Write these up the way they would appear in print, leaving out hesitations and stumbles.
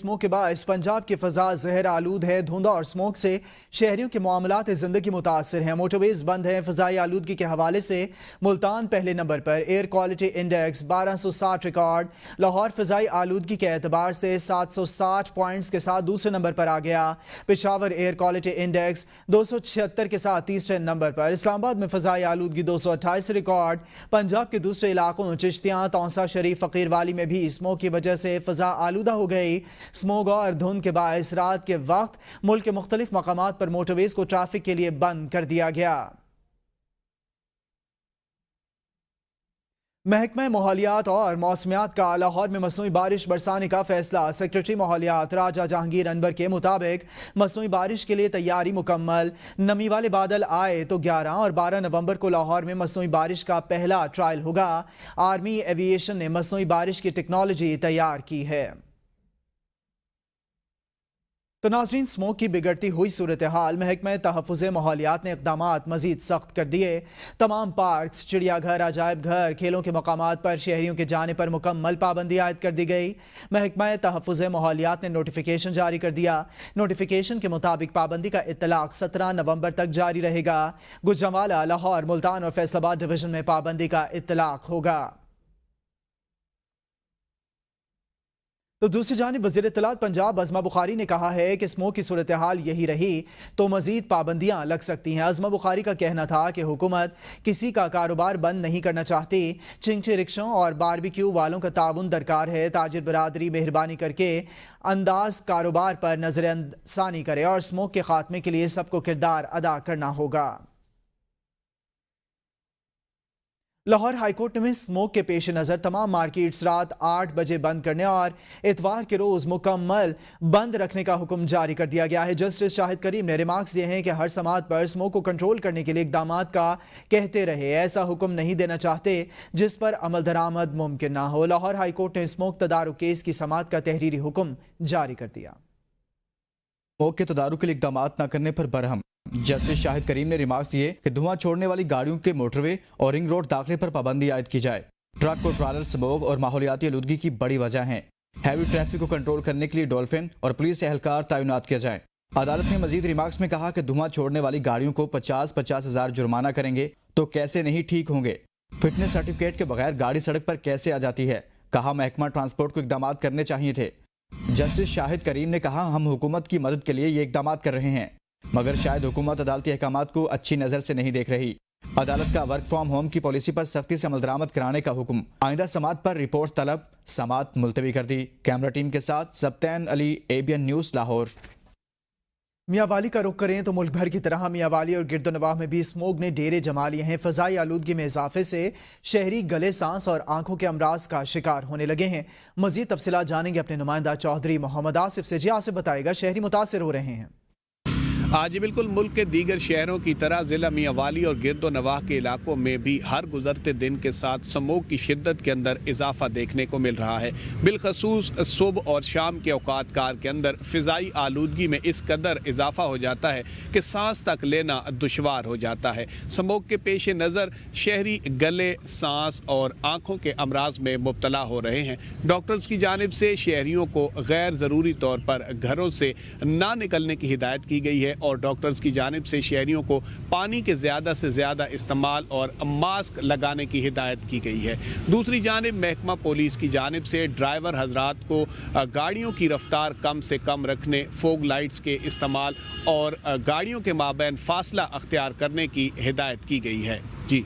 Smoke के बायस पंजाब की फजा जहर आलूद है। धुंध और स्मोक से शहरियों के मामलात जिंदगी मुतासर हैं। मोटरवेज बंद हैं। फजाई आलूदगी के हवाले से मुल्तान पहले नंबर पर। Air quality index 1260 record. Lahore फजाई आलूदगी के एतबार से 760 पॉइंट्स के साथ दूसरे नंबर पर आ गया। पेशावर एयर क्वालिटी इंडेक्स 276 के साथ तीसरे नंबर पर। इस्लामाबाद में फजाई आलूदगी 228 रिकॉर्ड। पंजाब के दूसरे इलाकों चिश्तियाँ, तौसा शरीफ, फकीर वाली में भी स्मोक की वजह से फजा आलूदा हो गई। स्मोग और धुंध के बायस रात के वक्त मुल्क के मुख्तलिफ मकामात पर मोटरवेज को ट्रैफिक के लिए बंद कर दिया गया। महकमा माहौलियात और मौसमियात का लाहौर में मसनूई बारिश बरसाने का फैसला। सेक्रेटरी माहौलियात राजा जहांगीर अनवर के मुताबिक मसनूई बारिश के लिए तैयारी मुकम्मल। नमी वाले बादल आए तो 11 और 12 नवंबर को लाहौर में मसनूई बारिश का पहला ट्रायल होगा। आर्मी एविएशन ने मसनूई बारिश की टेक्नोलॉजी तैयार की है। तो नाज़रीन, स्मोक की बिगड़ती हुई सूरत हाल महकमा तहफ़्फ़ुज़ माहौलियात ने इक़दामात मज़ीद सख्त कर दिए। तमाम पार्क्स, चिड़ियाघर, अजायब घर, खेलों के मकामात पर शहरियों के जाने पर मुकम्मल पाबंदी आयद कर दी गई। महकमा तहफ़्फ़ुज़ माहौलियात ने नोटिफिकेशन जारी कर दिया। नोटिफिकेशन के मुताबिक पाबंदी का इत्तलाक़ 17 नवंबर तक जारी रहेगा। गुजरांवाला, लाहौर, मुल्तान और फैसलाबाद डिवीज़न में पाबंदी का इत्तलाक़ होगा। तो दूसरी जानिब वज़ीर इत्तलात पंजाब अज़मा बुखारी ने कहा है कि स्मोक की सूरत हाल यही रही तो मज़ीद पाबंदियाँ लग सकती हैं। अज़मा बुखारी का कहना था कि हुकूमत किसी का कारोबार बंद नहीं करना चाहती। चिंचे रिक्शों और बारबेक्यू वालों का ताउन दरकार है। ताजिर बरादरी मेहरबानी करके अंदाज कारोबार पर नज़रसानी करे और स्मोक के खात्मे के लिए सबको किरदार अदा करना होगा। लाहौर हाईकोर्ट में स्मोक के पेश नज़र तमाम मार्केट्स रात 8 बजे बंद करने और इतवार के रोज़ मुकम्मल बंद रखने का हुक्म जारी कर दिया गया है। जस्टिस शाहिद करीम ने रिमार्क्स दिए हैं कि हर समात पर स्मोक को कंट्रोल करने के लिए इक़दामात का कहते रहे, ऐसा हुक्म नहीं देना चाहते जिस पर अमल दरामद मुमकिन ना हो। लाहौर हाईकोर्ट ने स्मोक तदारुक केस की समात का तहरीरी हुक्म जारी कर दिया। स्मोक के तदारुक के लिए इक़दामात न करने पर बरहम जस्टिस शाहिद करीम ने रिमार्क्स दिए कि धुआं छोड़ने वाली गाड़ियों के मोटरवे और रिंग रोड दाखिले पर पाबंदी आयद की जाए। ट्रक और ट्रालर स्मोक और माहौलियाती आलूदगी की बड़ी वजह हैं। हैवी ट्रैफिक को कंट्रोल करने के लिए डॉल्फिन और पुलिस एहलकार तैनात किया जाए। अदालत ने मजीद रिमार्क्स में कहा कि धुआं छोड़ने वाली गाड़ियों को 50-50 हज़ार जुर्माना करेंगे तो कैसे नहीं ठीक होंगे। फिटनेस सर्टिफिकेट के बगैर गाड़ी सड़क पर कैसे आ जाती है। कहा महकमा ट्रांसपोर्ट को इकदाम करने चाहिए थे। जस्टिस शाहिद करीम ने कहा हम हुकूमत की मदद के लिए ये इकदाम कर रहे हैं मगर शायद हुकूमत अदालती अहकामात को अच्छी नज़र से नहीं देख रही। अदालत का वर्क फ्रॉम होम की पॉलिसी पर सख्ती से अमल दरामद कराने का हुक्म। आइंदा समात पर रिपोर्ट तलब, समात मुलतवी कर दी। कैमरा टीम के साथ सब्तैन अली, ABN न्यूज़, लाहौर। मियांवाली का रुख करें तो मुल्क भर की तरह मियांवाली और गिरदोनवाह में भी स्मोक ने डेरे जमा लिए हैं। फ़ज़ाई आलूदगी में इजाफे से शहरी गले, सांस और आंखों के अमराज का शिकार होने लगे हैं। मज़ीद तफसीलात जानेंगे अपने नुमाइंदा चौधरी मोहम्मद आसिफ से। जी आसिफ बताएगा, शहरी मुतासिर हो रहे हैं। आज बिल्कुल मुल्क के दीगर शहरों की तरह ज़िला मियांवाली और गिरदोनवाह के इलाकों में भी हर गुजरते दिन के साथ स्मोक की शिद्दत के अंदर इजाफा देखने को मिल रहा है। बिलखसूस सुबह और शाम के औकात कार के अंदर फ़िज़ाई आलूदगी में इस कदर इजाफा हो जाता है कि सांस तक लेना दुशवार हो जाता है। स्मोक के पेश नज़र शहरी गले, सांस और आँखों के अमराज में मुब्तला हो रहे हैं। डॉक्टर्स की जानिब से शहरियों को गैर ज़रूरी तौर पर घरों से ना निकलने की हिदायत की गई है और डॉक्टर्स की जानिब से शहरियों को पानी के ज़्यादा से ज़्यादा इस्तेमाल और मास्क लगाने की हिदायत की गई है। दूसरी जानिब महकमा पुलिस की जानिब से ड्राइवर हजरात को गाड़ियों की रफ्तार कम से कम रखने, फोग लाइट्स के इस्तेमाल और गाड़ियों के माबैन फासला अख्तियार करने की हिदायत की गई है। जी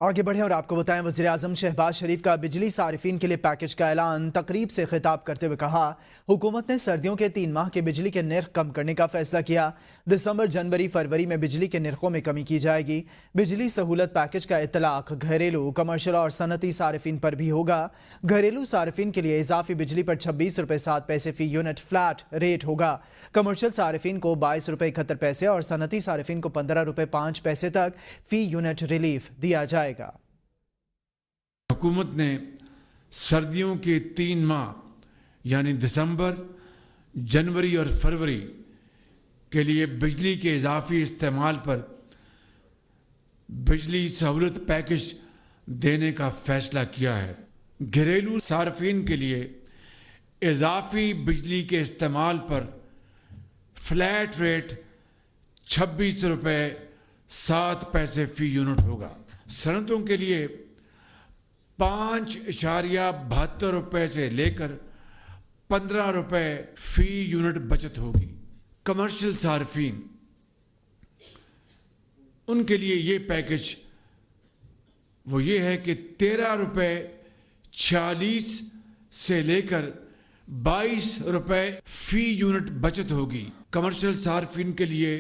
आगे बढ़े और आपको बताएं, वज़ीर आज़म शहबाज शरीफ का बिजली सारिफीन के लिए पैकेज का ऐलान। तकरीब से खिताब करते हुए कहा हुकूमत ने सर्दियों के 3 माह के बिजली के निर्ख कम करने का फैसला किया। दिसंबर, जनवरी, फरवरी में बिजली के निर्खों में कमी की जाएगी। बिजली सहूलत पैकेज का इतलाक घरेलू, कमर्शियल और सनती सारिफीन पर भी होगा। घरेलू सारिफीन के लिए इजाफी बिजली पर 26 रुपये 7 पैसे फी यूनिट फ्लैट रेट होगा। कमर्शियल सारिफीन को 22 रुपये 71 पैसे और सनती सारिफीन को 15 रुपये 5 पैसे तक फी यूनिट रिलीफ दिया जाए। हुकूमत ने सर्दियों के 3 माह यानी दिसंबर, जनवरी और फरवरी के लिए बिजली के इजाफी इस्तेमाल पर बिजली सहूलत पैकेज देने का फैसला किया है। घरेलू सार्फिन के लिए इजाफी बिजली के इस्तेमाल पर फ्लैट रेट 26 रुपये 7 पैसे फी यूनिट होगा। सनतों के लिए 5.72 रुपये से लेकर 15 रुपये फी यूनिट बचत होगी। कमर्शियल सार्फिन उनके लिए ये पैकेज वो ये है कि 13 रुपये 46 से लेकर 22 रुपये फी यूनिट बचत होगी। कमर्शियल सार्फिन के लिए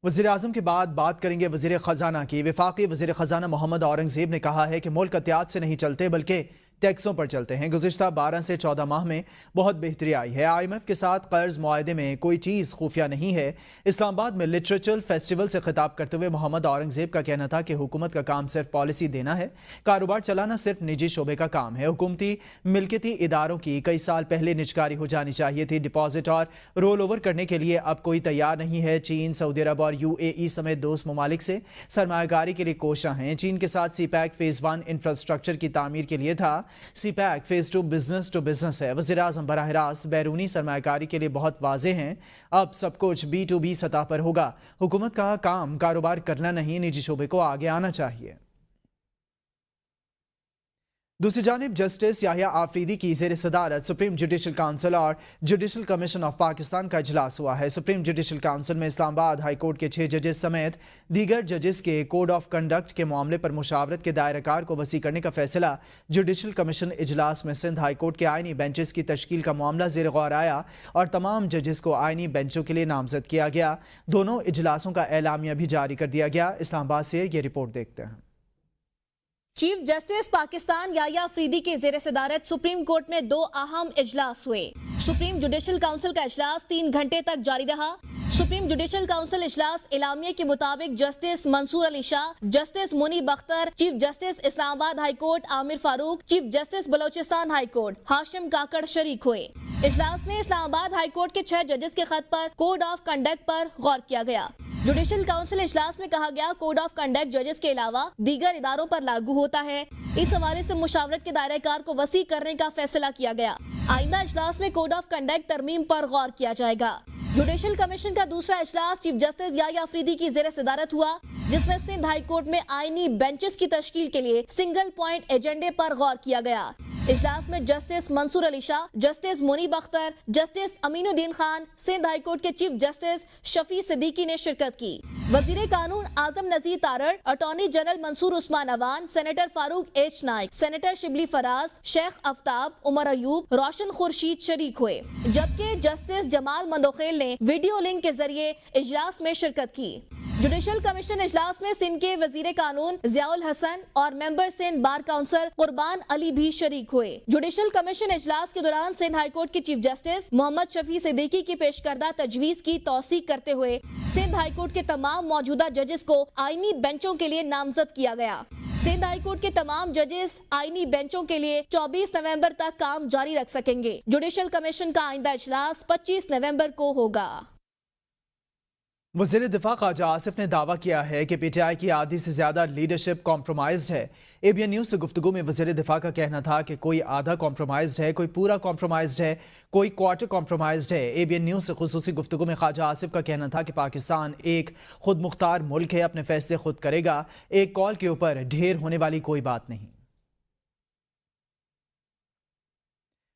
वज़ीर आज़म के बाद बात करेंगे वज़ीर ख़जाना की। वफाकी वज़ीर ख़जाना मोहम्मद औरंगज़ेब ने कहा है कि मुल्क एहतियात से नहीं चलते बल्कि टैक्सों पर चलते हैं। गुज़िश्ता 12 से 14 माह में बहुत बेहतरी आई है। IMF के साथ कर्ज मुआहदे में कोई चीज़ खुफिया नहीं है। इस्लामाबाद में लिटरेचर फेस्टिवल से खिताब करते हुए मोहम्मद औरंगज़ेब का कहना था कि हुकूमत का काम सिर्फ पॉलिसी देना है, कारोबार चलाना सिर्फ निजी शोबे का काम है। हुकूमती मिल्कियती इदारों की कई साल पहले निजकारी हो जानी चाहिए थी। डिपॉजिट और रोल ओवर करने के लिए अब कोई तैयार नहीं है। चीन, सऊदी अरब और UAE समेत दोस्त ममालिक से सरमायाकारी के लिए कोशां हैं। चीन के साथ CPEC फेज़ 1 इंफ्रास्ट्रक्चर की तामीर के लिए था। CPEC phase 2 business to business है। वज़ीर आज़म बराह रास्त बैरूनी सरमायाकारी के लिए बहुत वाज़े हैं। अब सब कुछ B2B सतह पर होगा। हुकूमत का काम कारोबार करना नहीं, निजी शोबे को आगे आना चाहिए। दूसरी जानिब जस्टिस याहिया आफरीदी की ज़ेर सदारत सुप्रीम जुडिशल काउंसिल और जुडिशल कमीशन ऑफ पाकिस्तान का इजलास हुआ है। सुप्रीम जुडिशल काउंसिल में इस्लामाबाद हाई कोर्ट के 6 जजेस समेत दीगर जजेस के कोड ऑफ कंडक्ट के मामले पर मुशावरत के दायराकार को वसी करने का फैसला। जुडिशल कमीशन इजलास में सिंध हाई कोर्ट के आइनी बेंचेस की तश्कील का मामला ज़ेर गौर आया और तमाम जजेस को आइनी बेंचों के लिए नामजद किया गया। दोनों इजलासों का एलामिया भी जारी कर दिया गया। इस्लामाबाद से ये रिपोर्ट देखते हैं। चीफ जस्टिस पाकिस्तान याहिया अफरीदी के ज़ेर सदारत सुप्रीम कोर्ट में 2 अहम इजलास हुए। सुप्रीम जुडिशल काउंसिल का इजलास 3 घंटे तक जारी रहा। सुप्रीम जुडिशल काउंसिल इजलास इलामिया के मुताबिक justice Mansoor Ali Shah, justice Muneeb Akhtar, chief justice Islamabad high court Aamir Farooq, chief justice Balochistan high court Hashim Kakar शरीक हुए। इजलास में इस्लामाबाद हाई कोर्ट के 6 जजेस के खत पर कोड ऑफ कंडक्ट पर गौर किया गया। जुडिशल काउंसिल इजलास में कहा गया कोड ऑफ कंडक्ट जजेस के अलावा दीगर इदारों पर लागू होता है। इस हवाले से मुशावरत के दायरेकार को वसी करने का फैसला किया गया। आइंदा इजलास में कोड ऑफ कंडक्ट तरमीम पर गौर किया जाएगा। जुडिशल कमीशन का दूसरा इजलास चीफ जस्टिस याहिया अफरीदी की ज़ेर सदारत हुआ, जिसमें सिंध हाई कोर्ट में आईनी बेंचेस की तश्कील के लिए सिंगल पॉइंट एजेंडे पर गौर किया गया। इजलास में justice Mansoor Ali Shah, justice Muneeb Akhtar, justice Aminuddin Khan, Sindh high court के चीफ जस्टिस शफी सिद्दीकी ने शिरकत की। वजीर कानून Azam Nazir Tarar, attorney general Mansoor Usman Awan, senator Farooq H Naek, senator Shibli Faraz, Sheikh Aftab, Omar Ayub, Roshan Khurshid शरीक हुए, जबकि जस्टिस जमाल मंदोखेल ने वीडियो लिंक के जरिए इजलास में शिरकत की। जुडिशल कमीशन इजलास में सिंध के वजीर कानून जियाउल हसन और मेंबर सिंध बार काउंसिल कुर्बान अली भी शरीक हुए। जुडिशल कमीशन इजलास के दौरान सिंध हाई कोर्ट के चीफ जस्टिस मोहम्मद शफी सिद्दीकी की पेश करदा तजवीज की तौसीक करते हुए सिंध हाई कोर्ट के तमाम मौजूदा जजेस को आईनी बेंचों के लिए नामजद किया गया। सिंध हाई कोर्ट के तमाम जजेस आईनी बेंचों के लिए 24 नवंबर तक काम जारी रख सकेंगे। जुडिशल कमीशन का आइंदा इजलास 25 नवंबर को होगा। वज़ीर दिफा ख्वाजा आसिफ ने दावा किया है कि PTI की आधी से ज्यादा लीडरशिप कॉम्प्रोमाइज्ड है। ABN न्यूज से गुफ्तगू में वज़ीर दिफा का कहना था कि कोई आधा कॉम्प्रोमाइज्ड है, कोई पूरा कॉम्प्रोमाइज्ड है, कोई क्वार्टर कॉम्प्रोमाइज्ड है। ABN न्यूज से खुसूसी गुफ्तगू में ख्वाजा आसिफ का कहना था कि पाकिस्तान एक खुद मुख्तार मुल्क है, अपने फैसले खुद करेगा, एक कॉल के ऊपर ढेर होने वाली कोई बात नहीं।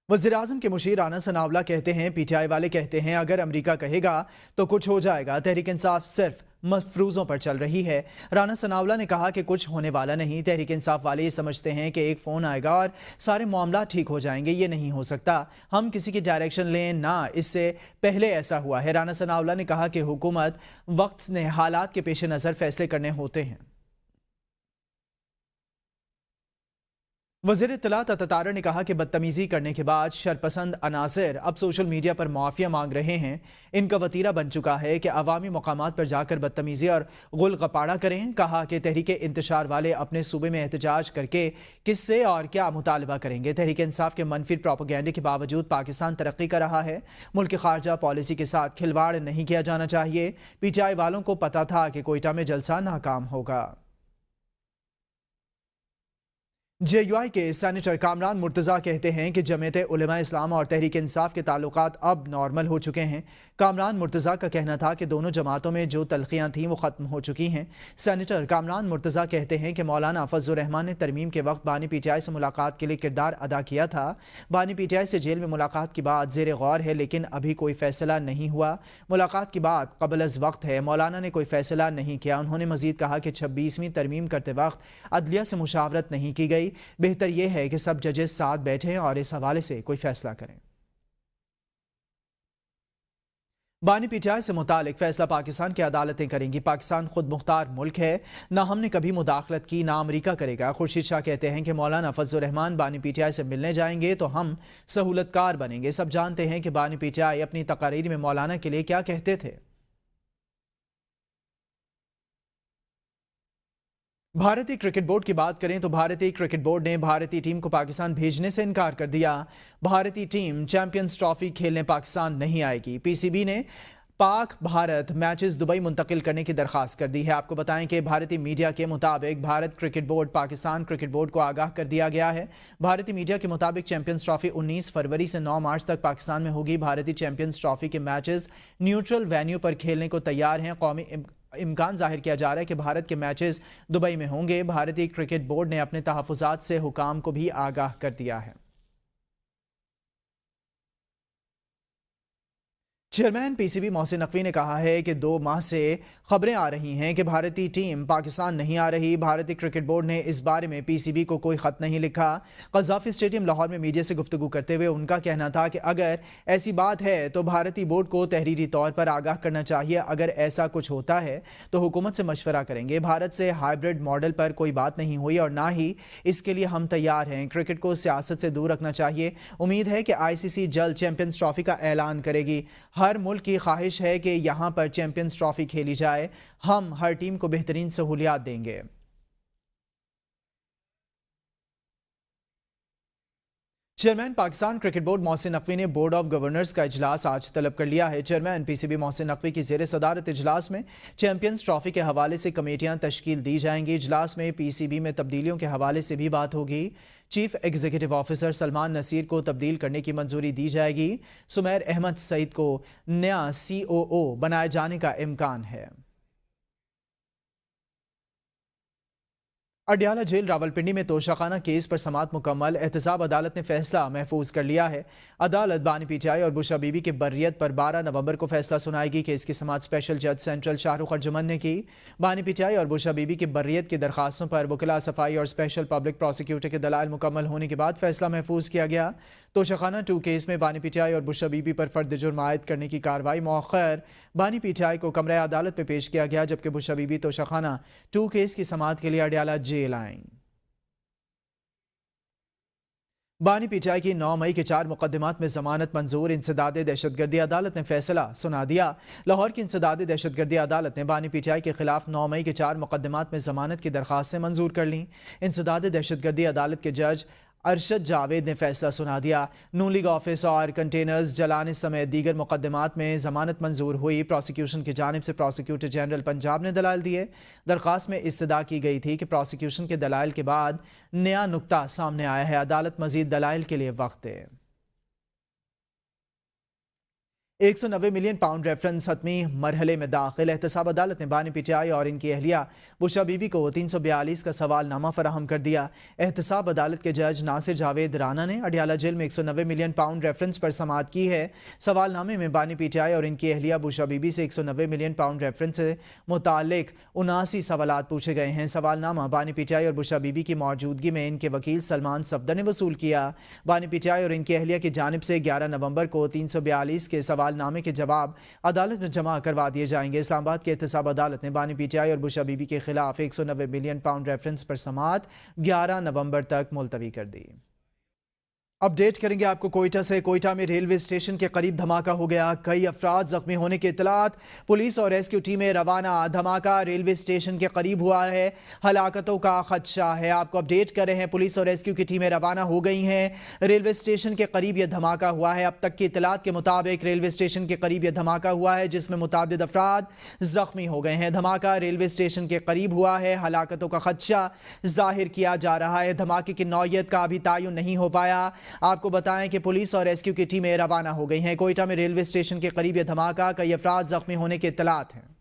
वज़ीर आज़म के मुशीर राना सनावला कहते हैं PTI वाले कहते हैं अगर अमेरिका कहेगा तो कुछ हो जाएगा। तहरीक इंसाफ सिर्फ मफरूज़ों पर चल रही है। राना सनावला ने कहा कि कुछ होने वाला नहीं। तहरीक इंसाफ वाले ये समझते हैं कि एक फ़ोन आएगा और सारे मामला ठीक हो जाएंगे। ये नहीं हो सकता, हम किसी की डायरेक्शन लें ना, इससे पहले ऐसा हुआ है। राना सनावला ने कहा कि हुकूमत वक्त ने हालात के पेश नज़र फैसले करने होते हैं। वज़ीर इत्तलात अतातारा ने कहा कि बदतमीज़ी करने के बाद शरपसंद अनासिर अब सोशल मीडिया पर मुआफ़िया मांग रहे हैं। इनका वतीरा बन चुका है कि अवामी मकामात पर जाकर बदतमीज़ी और गुल गपाड़ा करें। कहा कि तहरीक इंतशार वाले अपने सूबे में एहतजाज करके किससे और क्या मुतालबा करेंगे। तहरीक इंसाफ के मनफी प्रोपेगेंडे के बावजूद पाकिस्तान तरक्की कर रहा है। मुल्क की खारजा पॉलिसी के साथ खिलवाड़ नहीं किया जाना चाहिए। PTI वालों को पता था कि कोयटा में जलसा नाकाम होगा। JUI کے سینیٹر کامران مرتضیٰ کہتے ہیں کہ جمعیت علماء اسلام اور تحریک انصاف کے تعلقات اب نارمل ہو چکے ہیں۔ کامران مرتضیٰ کا کہنا تھا کہ دونوں جماعتوں میں جو تلخیاں تھیں وہ ختم ہو چکی ہیں۔ سینیٹر کامران مرتضیٰ کہتے ہیں کہ مولانا فضل الرحمان نے ترمیم کے وقت بانی پی ٹی آئی سے ملاقات کے لیے کردار ادا کیا تھا۔ بانی پی ٹی آئی سے جیل میں ملاقات کی بات زیر غور ہے، لیکن ابھی کوئی فیصلہ نہیں ہوا۔ ملاقات کی بات قبل از وقت ہے، مولانا نے کوئی فیصلہ نہیں کیا۔ انہوں نے مزید کہا کہ 26ویں ترمیم کرتے وقت عدلیہ سے مشاورت نہیں کی گئی۔ بہتر یہ ہے کہ سب ججز ساتھ بیٹھیں اور اس حوالے سے کوئی فیصلہ کریں۔ بانی پی ٹی آئی سے متعلق فیصلہ پاکستان کی عدالتیں کریں گی۔ پاکستان خود مختار ملک ہے، نہ ہم نے کبھی مداخلت کی، نہ امریکہ کرے گا۔ خورشید شاہ کہتے ہیں کہ مولانا فضل الرحمان بانی پی ٹی آئی سے ملنے جائیں گے تو ہم سہولت کار بنیں گے۔ سب جانتے ہیں کہ بانی پی ٹی آئی اپنی تقاریر میں مولانا کے لیے کیا کہتے تھے۔ بھارتی کرکٹ بورڈ کی بات کریں تو بھارتی کرکٹ بورڈ نے بھارتی ٹیم کو پاکستان بھیجنے سے انکار کر دیا۔ بھارتی ٹیم چیمپئنز ٹرافی کھیلنے پاکستان نہیں آئے گی۔ پی سی بی نے پاک بھارت میچز دبئی منتقل کرنے کی درخواست کر دی ہے۔ آپ کو بتائیں کہ بھارتی میڈیا کے مطابق Bharat cricket board Pakistan cricket board کو آگاہ کر دیا گیا ہے۔ بھارتی میڈیا کے مطابق چیمپئنز ٹرافی 19 فروری سے 9 مارچ تک پاکستان میں ہوگی۔ بھارتی چیمپئنز ٹرافی کے میچز نیوٹرل وینیو پر کھیلنے کو تیار ہیں۔ قومی امکان ظاہر کیا جا رہا ہے کہ بھارت کے میچز دبئی میں ہوں گے۔ بھارتی کرکٹ بورڈ نے اپنے تحفظات سے حکام کو بھی آگاہ کر دیا ہے۔ Chairman P C B Mohsin Naqvi نے کہا ہے کہ 2 ماہ سے خبریں آ رہی ہیں کہ بھارتی ٹیم پاکستان نہیں آ رہی۔ بھارتی کرکٹ بورڈ نے اس بارے میں پی سی بی کو کوئی خط نہیں لکھا۔ قذافی اسٹیڈیم لاہور میں میڈیا سے گفتگو کرتے ہوئے ان کا کہنا تھا کہ اگر ایسی بات ہے تو بھارتی بورڈ کو تحریری طور پر آگاہ کرنا چاہیے۔ اگر ایسا کچھ ہوتا ہے تو حکومت سے مشورہ کریں گے۔ بھارت سے ہائیبرڈ ماڈل پر کوئی بات نہیں ہوئی اور نہ ہی اس کے لیے ہم تیار ہیں۔ کرکٹ کو سیاست سے دور رکھنا چاہیے۔ امید ہے کہ آئی سی سی جلد چیمپئنز ٹرافی کا اعلان کرے گی۔ ہر ملک کی خواہش ہے کہ یہاں پر چیمپئنز ٹرافی کھیلی جائے۔ ہم ہر ٹیم کو بہترین سہولیات دیں گے۔ Chairman Pakistan cricket board Mohsin Naqvi نے بورڈ آف گورنرز کا اجلاس آج طلب کر لیا ہے۔ Chairman P C B Mohsin Naqvi کی زیر صدارت اجلاس میں چیمپئنز ٹرافی کے حوالے سے کمیٹیاں تشکیل دی جائیں گی۔ اجلاس میں پی سی بی میں تبدیلیوں کے حوالے سے بھی بات ہوگی۔ Chief executive officer Salman Nasir کو تبدیل کرنے کی منظوری دی جائے گی۔ سمیر احمد سعید کو نیا COO بنائے جانے کا امکان ہے۔ اڈیالہ جیل راولپنڈی میں توشہ کیس پر سماعت مکمل۔ احتساب عدالت نے فیصلہ محفوظ کر لیا ہے۔ عدالت بانی پی ٹی آئی اور بشرا بی بی کی برئت پر 12 نومبر کو فیصلہ سنائے گی۔ کیس کی سماعت اسپیشل جج سینٹرل شاہ رخ ارجمن نے کی۔ بانی پی ٹی آئی اور بشرا بی بی کی برئت کی درخواستوں پر وکلاء صفائی اور اسپیشل پبلک پروسیکیوٹر کے دلائل مکمل ہونے کے بعد فیصلہ محفوظ کیا گیا۔ توشہ 2 کیس میں بانی پی ٹی آئی اور بشرا بی بی پر فرد جرم عائد کرنے کی کارروائی مؤخر بانی پی ٹی آئی کو کمرہ عدالت میں پیش کیا گیا، جبکہ بشرا بی بی توشہ 2 کیس کی سماعت کے لیے اڈیالہ جیل آئیں۔ بانی پی ٹی آئی کی 9 مئی کے 4 مقدمات میں ضمانت منظور۔ انسداد دہشت گردی عدالت نے فیصلہ سنا دیا۔ لاہور کی انسداد دہشت گردی عدالت نے بانی پی ٹی آئی کے خلاف 9 مئی کے 4 مقدمات میں ضمانت کی درخواستیں منظور کر لیں۔ انسداد دہشت گردی عدالت کے جج ارشد جاوید نے فیصلہ سنا دیا۔ نون لیگ آفس اور کنٹینرز جلانے سمیت دیگر مقدمات میں ضمانت منظور ہوئی۔ پروسیکیوشن کی جانب سے پروسیکیوٹر جنرل پنجاب نے دلائل دیے۔ درخواست میں استدعا کی گئی تھی کہ پروسیکیوشن کے دلائل کے بعد نیا نقطہ سامنے آیا ہے، عدالت مزید دلائل کے لیے وقت دے۔ 190 ملین پاؤنڈ ریفرنس حتمی مرحلے میں داخل۔ احتساب عدالت نے بانی پی ٹی آئی اور ان کی اہلیہ بشرا بی بی کو 342 کا سوال نامہ فراہم کر دیا۔ احتساب عدالت کے جج ناصر جاوید رانا نے اڈیالہ جیل میں 190 ملین پاؤنڈ ریفرنس پر سماعت کی ہے۔ سوال نامے میں بانی پی ٹی آئی اور ان کی اہلیہ بشرا بی بی سے 190 ملین پاؤنڈ ریفرنس سے متعلق 79 سوالات پوچھے گئے ہیں۔ سوال نامہ بانی پی ٹی آئی اور بشرا بی بی کی موجودگی میں ان کے وکیل سلمان صفدر نے وصول کیا۔ بانی پی ٹی آئی اور ان کی اہلیہ کی جانب سے 11 نومبر کو 342 کے سوال نامے کے جواب عدالت میں جمع کروا دیے جائیں گے۔ اسلام آباد کے احتساب عدالت نے بانی پی ٹی آئی اور بشرا بی بی کے خلاف 190 ملین پاؤنڈ ریفرنس پر سماعت 11 نومبر تک ملتوی کر دی۔ अपडेट करेंगे आपको कोयटा से। कोयटा में रेलवे स्टेशन के करीब धमाका हो गया, कई अफराद जख्मी होने की इतलात, पुलिस और रेस्क्यू टीमें रवाना। धमाका रेलवे स्टेशन के करीब हुआ है, हलाकतों का खदशा है। आपको अपडेट कर रहे हैं, पुलिस और रेस्क्यू की टीमें रवाना हो गई हैं। रेलवे स्टेशन के करीब यह धमाका हुआ है। अब तक की इतलात के मुताबिक रेलवे स्टेशन के करीब यह धमाका हुआ है जिसमें मुतादिद अफराद जख्मी हो गए हैं। धमाका रेलवे स्टेशन के करीब हुआ है, हलाकतों का खदशा जाहिर किया जा रहा है। धमाके की नौयत का अभी तायुन नहीं हो पाया। आपको बताएं कि पुलिस और रेस्क्यू की टीमें रवाना हो गई हैं। कोयटा में रेलवे स्टेशन के करीब यह धमाका, कई अफराद जख्मी होने की इत्तलात हैं।